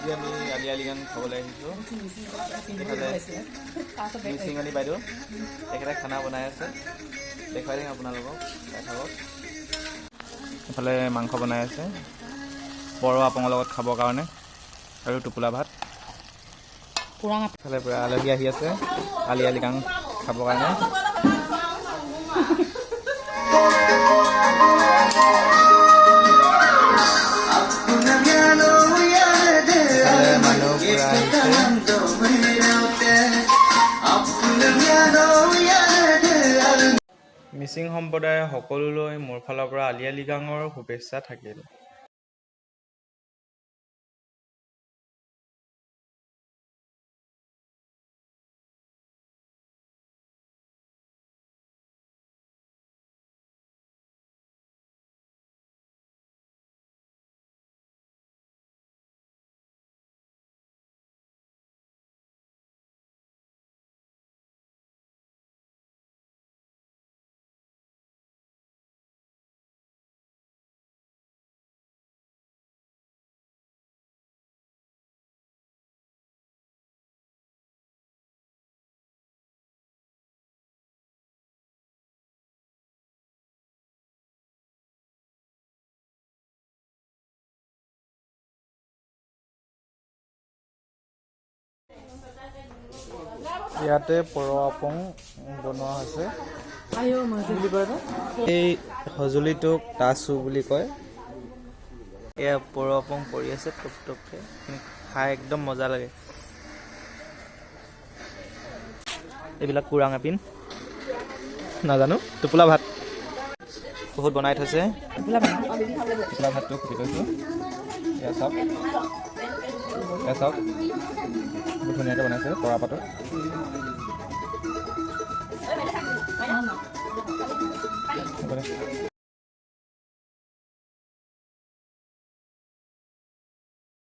আজি আমি আলি আই লৃগাং খাবলৈ আহিছোঁ। এইফালে মিচিঙনি বাইদেউ তেখেতে খানা বনাই আছে, দেখুৱাই দিম আপোনালোকক, চাই থাকক। এইফালে মাংস বনাই আছে বৰ আপঙৰ লগত খাবৰ কাৰণে আৰু টোপোলা ভাত। এইফালে পূৰা আলহী আহি আছে আলি আই লৃগাং খাবৰ কাৰণে। মিচিং সম্প্ৰদায়ৰ সকলোলৈ মোৰ ফালৰ পৰা আলি আই লৃগাঙৰ শুভেচ্ছা থাকিল। ইয়াতে পৰ আপং বনোৱা হৈছে। বুলি কয় এই সঁজুলিটোক টাচু বুলি কয়। এয়া পৰ আপং পৰি আছে টপ টপকে, খাই একদম মজা লাগে। এইবিলাক কুৰাং এপিন নাজানো। টোপোলা ভাত বহুত বনাই থৈছে। টোপোলা ভাতটো খুলি থৈছোঁ। এয়া চাওক, এয়া চাওক বহুত ধুনীয়াকৈ বনাইছে পৰা পাতৰ।